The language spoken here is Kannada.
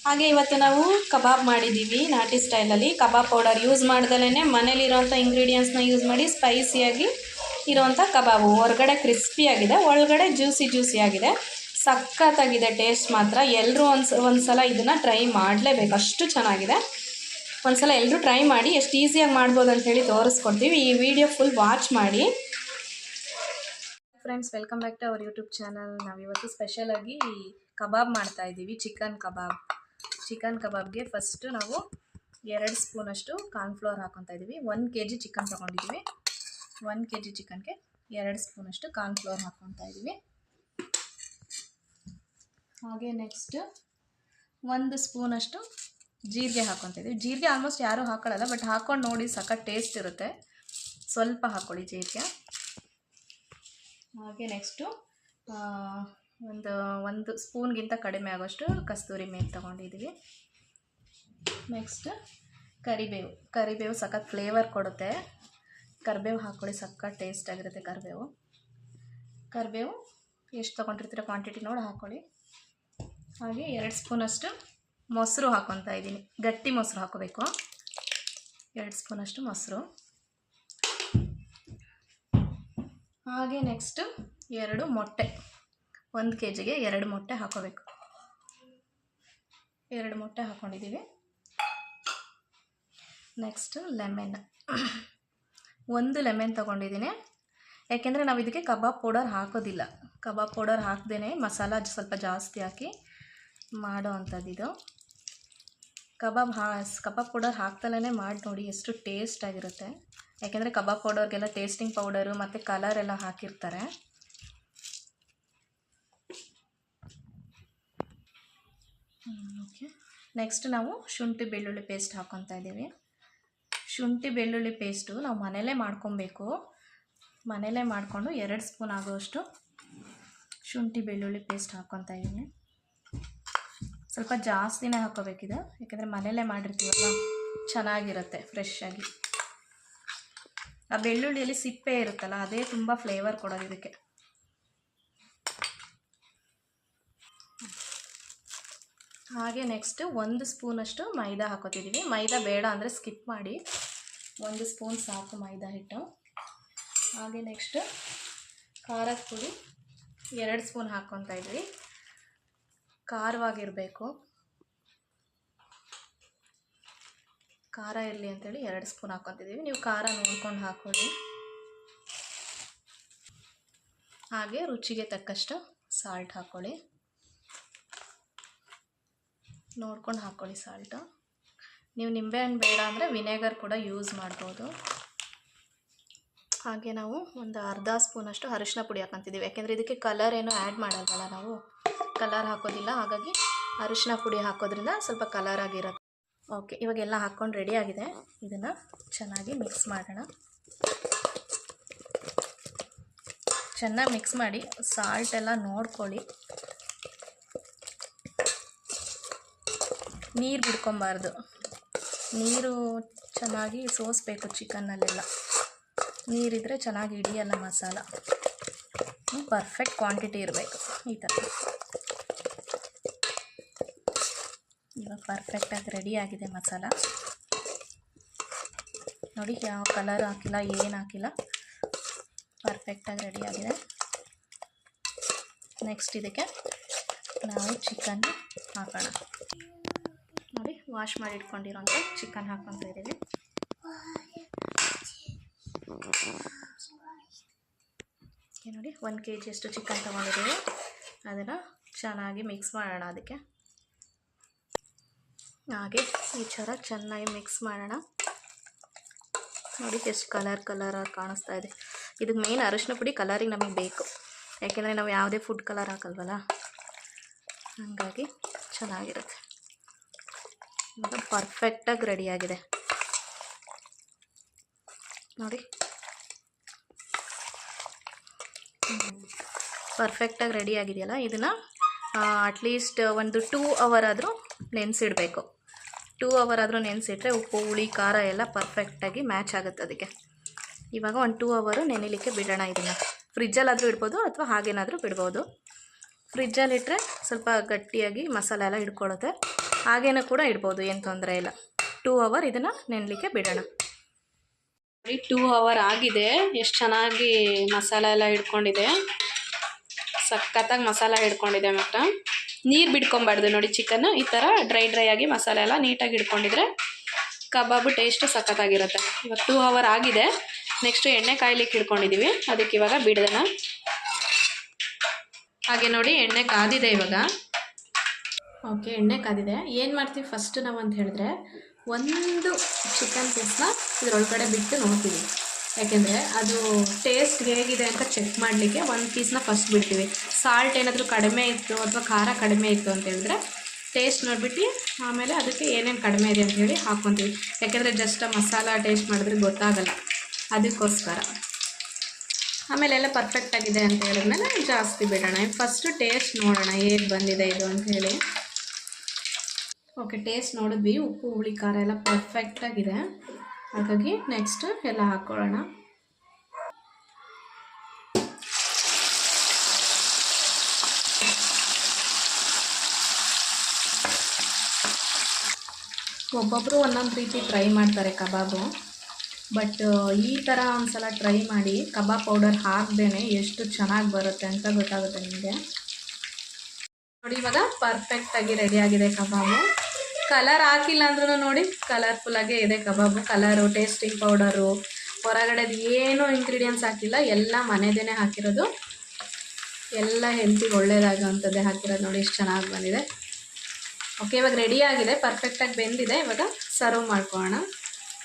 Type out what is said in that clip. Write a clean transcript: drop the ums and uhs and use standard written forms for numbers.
ಹಾಗೆ ಇವತ್ತು ನಾವು ಕಬಾಬ್ ಮಾಡಿದ್ದೀವಿ ನಾಟಿ ಸ್ಟೈಲಲ್ಲಿ. ಕಬಾಬ್ ಪೌಡರ್ ಯೂಸ್ ಮಾಡ್ದಲೇ ಮನೇಲಿರೋಂಥ ಇಂಗ್ರೀಡಿಯೆಂಟ್ಸ್ನ ಯೂಸ್ ಮಾಡಿ ಸ್ಪೈಸಿಯಾಗಿ ಇರೋವಂಥ ಕಬಾಬು. ಹೊರಗಡೆ ಕ್ರಿಸ್ಪಿಯಾಗಿದೆ, ಒಳಗಡೆ ಜ್ಯೂಸಿ ಆಗಿದೆ. ಸಖತ್ತಾಗಿದೆ ಟೇಸ್ಟ್ ಮಾತ್ರ. ಎಲ್ಲರೂ ಒಂದು ಸಲ ಇದನ್ನು ಟ್ರೈ ಮಾಡಲೇಬೇಕು, ಅಷ್ಟು ಚೆನ್ನಾಗಿದೆ. ಒಂದು ಸಲ ಎಲ್ಲರೂ ಟ್ರೈ ಮಾಡಿ ಎಷ್ಟು ಈಸಿಯಾಗಿ ಮಾಡ್ಬೋದು ಅಂಥೇಳಿ ತೋರಿಸ್ಕೊಡ್ತೀವಿ. ಈ ವಿಡಿಯೋ ಫುಲ್ ವಾಚ್ ಮಾಡಿ. Friends, welcome back to our YouTube channel. ನಾವಿವತ್ತು ಸ್ಪೆಷಲಾಗಿ ಕಬಾಬ್ ಮಾಡ್ತಾಯಿದ್ದೀವಿ, ಚಿಕನ್ ಕಬಾಬ್. ಚಿಕನ್ ಕಬಾಬ್ಗೆ ಫಸ್ಟು ನಾವು 2 ಸ್ಪೂನಷ್ಟು ಕಾರ್ನ್ಫ್ಲೋರ್ ಹಾಕ್ಕೊತಾ ಇದ್ದೀವಿ. 1 kg ಚಿಕನ್ ತೊಗೊಂಡಿದ್ದೀವಿ. 1 kg ಚಿಕನ್ಗೆ 2 ಸ್ಪೂನಷ್ಟು ಕಾರ್ನ್ಫ್ಲೋರ್ ಹಾಕ್ಕೊತಾ ಇದ್ದೀವಿ. ಹಾಗೆ ನೆಕ್ಸ್ಟ್ 1 ಸ್ಪೂನಷ್ಟು ಜೀರಿಗೆ ಹಾಕ್ಕೊತಾ ಇದ್ದೀವಿ. ಜೀರಿಗೆ ಆಲ್ಮೋಸ್ಟ್ ಯಾರೂ ಹಾಕೊಳ್ಳಲ್ಲ, ಬಟ್ ಹಾಕ್ಕೊಂಡು ನೋಡಿ, ಸಖತ್ ಟೇಸ್ಟ್ ಇರುತ್ತೆ. ಸ್ವಲ್ಪ ಹಾಕ್ಕೊಳ್ಳಿ ಜೀರಿಗೆ. ಹಾಗೆ ನೆಕ್ಸ್ಟು ಒಂದು ಸ್ಪೂನ್ಗಿಂತ ಕಡಿಮೆ ಆಗೋಷ್ಟು ಕಸ್ತೂರಿ ಮೇಥಿ ತೊಗೊಂಡಿದ್ದೀವಿ. ನೆಕ್ಸ್ಟ್ ಕರಿಬೇವು ಸಖತ್ ಫ್ಲೇವರ್ ಕೊಡುತ್ತೆ. ಕರಿಬೇವು ಹಾಕ್ಕೊಳ್ಳಿ, ಸಖತ್ ಟೇಸ್ಟ್ ಆಗಿರುತ್ತೆ ಕರಿಬೇವು ಎಷ್ಟು ತೊಗೊಂಡಿರ್ತೀರ ಕ್ವಾಂಟಿಟಿ ನೋಡಿ ಹಾಕ್ಕೊಳ್ಳಿ. ಹಾಗೆ 2 ಸ್ಪೂನಷ್ಟು ಮೊಸರು ಹಾಕ್ಕೊತಾ ಇದ್ದೀನಿ. ಗಟ್ಟಿ ಮೊಸರು ಹಾಕೋಬೇಕು. 2 ಸ್ಪೂನಷ್ಟು ಮೊಸರು. ಹಾಗೆ ನೆಕ್ಸ್ಟು 2 ಮೊಟ್ಟೆ. 1 kgಗೆ 2 ಮೊಟ್ಟೆ ಹಾಕೋಬೇಕು. 2 ಮೊಟ್ಟೆ ಹಾಕ್ಕೊಂಡಿದ್ದೀವಿ. Next lemon. 1 ಲೆಮನ್ ತೊಗೊಂಡಿದ್ದೀನಿ. ಯಾಕೆಂದರೆ ನಾವು ಇದಕ್ಕೆ ಕಬಾಬ್ ಪೌಡರ್ ಹಾಕೋದಿಲ್ಲ. ಕಬಾಬ್ ಪೌಡರ್ ಹಾಕ್ದೇ ಮಸಾಲ ಸ್ವಲ್ಪ ಜಾಸ್ತಿ ಹಾಕಿ ಮಾಡೋ ಅಂಥದ್ದಿದು. ಕಬಾಬ್ ಪೌಡರ್ ಹಾಕ್ದಲೇ ಮಾಡಿ ನೋಡಿ, ಎಷ್ಟು ಟೇಸ್ಟ್ ಆಗಿರುತ್ತೆ. ಯಾಕೆಂದರೆ ಕಬಾಬ್ ಪೌಡರ್ಗೆಲ್ಲ ಟೇಸ್ಟಿಂಗ್ ಪೌಡರು ಮತ್ತು ಕಲರ್ ಎಲ್ಲ ಹಾಕಿರ್ತಾರೆ. ಓಕೆ, ನೆಕ್ಸ್ಟ್ ನಾವು ಶುಂಠಿ ಬೆಳ್ಳುಳ್ಳಿ ಪೇಸ್ಟ್ ಹಾಕ್ಕೊತಾ ಇದ್ದೀವಿ. ಶುಂಠಿ ಬೆಳ್ಳುಳ್ಳಿ ಪೇಸ್ಟು ನಾವು ಮನೇಲೇ ಮಾಡ್ಕೊಬೇಕು. ಮನೇಲೇ ಮಾಡಿಕೊಂಡು 2 ಸ್ಪೂನ್ ಆಗೋಷ್ಟು ಶುಂಠಿ ಬೆಳ್ಳುಳ್ಳಿ ಪೇಸ್ಟ್ ಹಾಕ್ಕೊತಾ ಇದ್ದೀನಿ. ಸ್ವಲ್ಪ ಜಾಸ್ತಿನೇ ಹಾಕ್ಕೋಬೇಕಿದೆ, ಯಾಕೆಂದರೆ ಮನೇಲೇ ಮಾಡಿರ್ತೀವಲ್ಲ, ಚೆನ್ನಾಗಿರುತ್ತೆ ಫ್ರೆಶ್ ಆಗಿ. ಆ ಬೆಳ್ಳುಳ್ಳಿಯಲ್ಲಿ ಸಿಪ್ಪೆ ಇರುತ್ತಲ್ಲ, ಅದೇ ತುಂಬ ಫ್ಲೇವರ್ ಕೊಡೋದು ಇದಕ್ಕೆ. ಹಾಗೆ ನೆಕ್ಸ್ಟ್ 1 ಸ್ಪೂನಷ್ಟು ಮೈದಾ ಹಾಕೋತಿದ್ದೀವಿ. ಮೈದಾ ಬೇಡ ಅಂದರೆ ಸ್ಕಿಪ್ ಮಾಡಿ, 1 ಸ್ಪೂನ್ ಸಾಕು ಮೈದಾ ಹಿಟ್ಟು. ಹಾಗೆ ನೆಕ್ಸ್ಟ್ ಖಾರದ ಪುಡಿ 2 ಸ್ಪೂನ್ ಹಾಕ್ಕೊತಾ ಇದ್ವಿ. ಖಾರವಾಗಿರಬೇಕು, ಖಾರ ಇರಲಿ ಅಂತೇಳಿ 2 ಸ್ಪೂನ್ ಹಾಕ್ಕೊತಿದ್ದೀವಿ. ನೀವು ಖಾರ ನೋಡ್ಕೊಂಡು ಹಾಕ್ಕೊಳ್ಳಿ. ಹಾಗೆ ರುಚಿಗೆ ತಕ್ಕಷ್ಟು ಸಾಲ್ಟ್ ಹಾಕ್ಕೊಳ್ಳಿ, ನೋಡ್ಕೊಂಡು ಹಾಕ್ಕೊಳ್ಳಿ ಸಾಲ್ಟು. ನೀವು ನಿಂಬೆಹಣ್ಣು ಬೇಡ ಅಂದರೆ ವಿನೆಗರ್ ಕೂಡ ಯೂಸ್ ಮಾಡ್ಬೋದು. ಹಾಗೆ ನಾವು ಒಂದು ಅರ್ಧ ಸ್ಪೂನಷ್ಟು ಅರಿಶಿನ ಪುಡಿ ಹಾಕ್ಕೊತಿದ್ದೀವಿ. ಯಾಕೆಂದರೆ ಇದಕ್ಕೆ ಕಲರ್ ಏನೂ ಆ್ಯಡ್ ಮಾಡಲ್ವಲ್ಲ, ನಾವು ಕಲರ್ ಹಾಕೋದಿಲ್ಲ. ಹಾಗಾಗಿ ಅರಿಶಿನ ಪುಡಿ ಹಾಕೋದ್ರಿಂದ ಸ್ವಲ್ಪ ಕಲರ್ ಆಗಿರುತ್ತೆ. ಓಕೆ, ಇವಾಗೆಲ್ಲ ಹಾಕ್ಕೊಂಡು ರೆಡಿ ಆಗಿದೆ. ಇದನ್ನು ಚೆನ್ನಾಗಿ ಮಿಕ್ಸ್ ಮಾಡೋಣ. ಚೆನ್ನಾಗಿ ಮಿಕ್ಸ್ ಮಾಡಿ, ಸಾಲ್ಟ್ ಎಲ್ಲ ನೋಡ್ಕೊಳ್ಳಿ. ನೀರು ಬಿಡ್ಕೊಬಾರ್ದು, ನೀರು ಚೆನ್ನಾಗಿ ಸೋಸಬೇಕು ಚಿಕನ್ನಲ್ಲೆಲ್ಲ. ನೀರಿದ್ದರೆ ಚೆನ್ನಾಗಿ ಹಿಡಿಯಲ್ಲ ಮಸಾಲ. ಪರ್ಫೆಕ್ಟ್ ಕ್ವಾಂಟಿಟಿ ಇರಬೇಕು ಈ ಥರ. ಇವಾಗ ಪರ್ಫೆಕ್ಟಾಗಿ ರೆಡಿ ಆಗಿದೆ ಮಸಾಲ ನೋಡಿ. ಯಾವ ಕಲರ್ ಹಾಕಿಲ್ಲ, ಏನು ಹಾಕಿಲ್ಲ, ಪರ್ಫೆಕ್ಟಾಗಿ ರೆಡಿ ಆಗಿದೆ. ನೆಕ್ಸ್ಟ್ ಇದಕ್ಕೆ ನಾವು ಚಿಕನ್ ಹಾಕೋಣ. ನೋಡಿ, ವಾಶ್ ಮಾಡಿ ಇಟ್ಕೊಂಡಿರೋಂಥ ಚಿಕನ್ ಹಾಕ್ಕೊತಾ ಇದ್ದೀವಿ. ನೋಡಿ, 1 kg ಅಷ್ಟು ಚಿಕನ್ ತೊಗೊಂಡಿದ್ದೀವಿ. ಅದನ್ನು ಚೆನ್ನಾಗಿ ಮಿಕ್ಸ್ ಮಾಡೋಣ. ಅದಕ್ಕೆ ಹಾಗೆ ಈ ಥರ ಚೆನ್ನಾಗಿ ಮಿಕ್ಸ್ ಮಾಡೋಣ. ನೋಡಿ ಎಷ್ಟು ಕಲರಾಗಿ ಕಾಣಿಸ್ತಾ ಇದೆ. ಇದಕ್ಕೆ ಮೇನ್ ಅರಿಶಿನ ಪುಡಿ ಕಲರಿಗೆ ನಮಗೆ ಬೇಕು, ಯಾಕೆಂದರೆ ನಾವು ಯಾವುದೇ ಫುಡ್ ಕಲರ್ ಹಾಕಲ್ವಲ್ಲ, ಹಾಗಾಗಿ ಚೆನ್ನಾಗಿರುತ್ತೆ. ಇವಾಗ ಪರ್ಫೆಕ್ಟಾಗಿ ರೆಡಿಯಾಗಿದೆ ನೋಡಿ. ಪರ್ಫೆಕ್ಟಾಗಿ ರೆಡಿಯಾಗಿದೆಯಲ್ಲ, ಇದನ್ನು ಅಟ್ಲೀಸ್ಟ್ ಒಂದು 2 hour ಆದರೂ ನೆನೆಸಿಡಬೇಕು. 2 hour ಆದರೂ ನೆನೆಸಿಟ್ರೆ ಉಪ್ಪು ಹುಳಿ ಖಾರ ಎಲ್ಲ ಪರ್ಫೆಕ್ಟಾಗಿ ಮ್ಯಾಚ್ ಆಗುತ್ತೆ ಅದಕ್ಕೆ. ಇವಾಗ ಒಂದು 2 hour ನೆನೆಲಿಕ್ಕೆ ಬಿಡೋಣ. ಇದನ್ನು ಫ್ರಿಜ್ಜಲ್ಲಾದರೂ ಇಡ್ಬೋದು ಅಥವಾ ಹಾಗೇನಾದರೂ ಬಿಡ್ಬೋದು. ಫ್ರಿಜ್ಜಲ್ಲಿಟ್ಟರೆ ಸ್ವಲ್ಪ ಗಟ್ಟಿಯಾಗಿ ಮಸಾಲೆ ಎಲ್ಲ ಹಿಡ್ಕೊಳ್ಳುತ್ತೆ. ಹಾಗೇನೂ ಕೂಡ ಇಡ್ಬೋದು, ಏನು ತೊಂದರೆ ಇಲ್ಲ. 2 ಅವರ್ ಇದನ್ನು ನೆನಲಿಕ್ಕೆ ಬಿಡೋಣ. 2 ಅವರ್ ಆಗಿದೆ. ಎಷ್ಟು ಚೆನ್ನಾಗಿ ಮಸಾಲೆ ಎಲ್ಲ ಹಿಡ್ಕೊಂಡಿದೆ, ಸಖತ್ತಾಗಿ ಮಸಾಲ ಹಿಡ್ಕೊಂಡಿದೆ. ಮತ್ತು ನೀರು ಬಿಡ್ಕೊಬಾರ್ದು ನೋಡಿ. ಚಿಕನ್ ಈ ಥರ ಡ್ರೈ ಆಗಿ ಮಸಾಲೆ ಎಲ್ಲ ನೀಟಾಗಿ ಹಿಡ್ಕೊಂಡಿದ್ರೆ ಕಬಾಬು ಟೇಸ್ಟು ಸಖತ್ತಾಗಿರುತ್ತೆ. ಇವಾಗ 2 ಅವರ್ ಆಗಿದೆ. ನೆಕ್ಸ್ಟು ಎಣ್ಣೆ ಕಾಯ್ಲಿಕ್ಕೆ ಹಿಡ್ಕೊಂಡಿದ್ದೀವಿ, ಅದಕ್ಕೆ ಇವಾಗ ಬಿಡೋಣ. ಹಾಗೆ ನೋಡಿ ಎಣ್ಣೆ ಕಾದಿದೆ ಇವಾಗ. ಓಕೆ, ಎಣ್ಣೆ ಕಾದಿದೆ. ಏನು ಮಾಡ್ತೀವಿ ಫಸ್ಟ್ ನಾವು ಅಂತ ಹೇಳಿದ್ರೆ, ಒಂದು ಚಿಕನ್ ಪೀಸ್ನ ಇದರೊಳಗಡೆ ಬಿಟ್ಟು ನೋಡ್ತೀವಿ. ಯಾಕೆಂದರೆ ಅದು ಟೇಸ್ಟ್ ಹೇಗಿದೆ ಅಂತ ಚೆಕ್ ಮಾಡಲಿಕ್ಕೆ ಒಂದು ಪೀಸ್ನ ಫಸ್ಟ್ ಬಿಡ್ತೀವಿ. ಸಾಲ್ಟ್ ಏನಾದರೂ ಕಡಿಮೆ ಇತ್ತು ಅಥವಾ ಖಾರ ಕಡಿಮೆ ಇತ್ತು ಅಂತ ಹೇಳಿದ್ರೆ ಟೇಸ್ಟ್ ನೋಡಿಬಿಟ್ಟು ಆಮೇಲೆ ಅದಕ್ಕೆ ಏನೇನು ಕಡಿಮೆ ಇದೆ ಅಂತ ಹೇಳಿ ಹಾಕ್ಕೊತೀವಿ. ಯಾಕೆಂದರೆ ಜಸ್ಟ್ ಮಸಾಲ ಟೇಸ್ಟ್ ಮಾಡಿದ್ರೆ ಗೊತ್ತಾಗಲ್ಲ, ಅದಕ್ಕೋಸ್ಕರ. ಆಮೇಲೆ ಎಲ್ಲ ಪರ್ಫೆಕ್ಟಾಗಿದೆ ಅಂತ ಹೇಳಿದ್ಮೇಲೆ ಜಾಸ್ತಿ ಬಿಡೋಣ. ಫಸ್ಟು ಟೇಸ್ಟ್ ನೋಡೋಣ ಹೇಗೆ ಬಂದಿದೆ ಇದು ಅಂತ ಹೇಳಿ. ಓಕೆ, ಟೇಸ್ಟ್ ನೋಡಿದ್ವಿ. ಉಪ್ಪು ಹುಳಿ ಖಾರ ಎಲ್ಲ ಪರ್ಫೆಕ್ಟಾಗಿದೆ. ಹಾಗಾಗಿ ನೆಕ್ಸ್ಟ್ ಎಲ್ಲ ಹಾಕ್ಕೊಳ್ಳೋಣ. ಒಬ್ಬೊಬ್ಬರು ಒಂದೊಂದು ರೀತಿ ಟ್ರೈ ಮಾಡ್ತಾರೆ ಕಬಾಬು. ಬಟ್ ಈ ಥರ ಒಂದ್ಸಲ ಟ್ರೈ ಮಾಡಿ, ಕಬಾಬ್ ಪೌಡರ್ ಹಾಕ್ದೇನೆ ಎಷ್ಟು ಚೆನ್ನಾಗಿ ಬರುತ್ತೆ ಅಂತ ಗೊತ್ತಾಗುತ್ತೆ ನಿಮಗೆ. ನೋಡಿ ಇವಾಗ ಪರ್ಫೆಕ್ಟಾಗಿ ರೆಡಿಯಾಗಿದೆ ಕಬಾಬು. ಕಲರ್ ಹಾಕಿಲ್ಲ ಅಂದ್ರೂ ನೋಡಿ ಕಲರ್ಫುಲ್ಲಾಗೇ ಇದೆ ಕಬಾಬು. ಕಲರು, ಟೇಸ್ಟಿಂಗ್ ಪೌಡರು, ಹೊರಗಡೆದು ಏನೂ ಇಂಗ್ರೀಡಿಯೆಂಟ್ಸ್ ಹಾಕಿಲ್ಲ, ಎಲ್ಲ ಮನೆದೇ ಹಾಕಿರೋದು. ಎಲ್ಲ ಹೆಲ್ತಿಗೆ ಒಳ್ಳೆಯದಾಗೋವಂಥದ್ದೇ ಹಾಕಿರೋದು. ನೋಡಿ ಎಷ್ಟು ಚೆನ್ನಾಗಿ ಬಂದಿದೆ. ಓಕೆ, ಇವಾಗ ರೆಡಿಯಾಗಿದೆ, ಪರ್ಫೆಕ್ಟಾಗಿ ಬೆಂದಿದೆ. ಇವಾಗ ಸರ್ವ್ ಮಾಡ್ಕೊಳ್ಳೋಣ.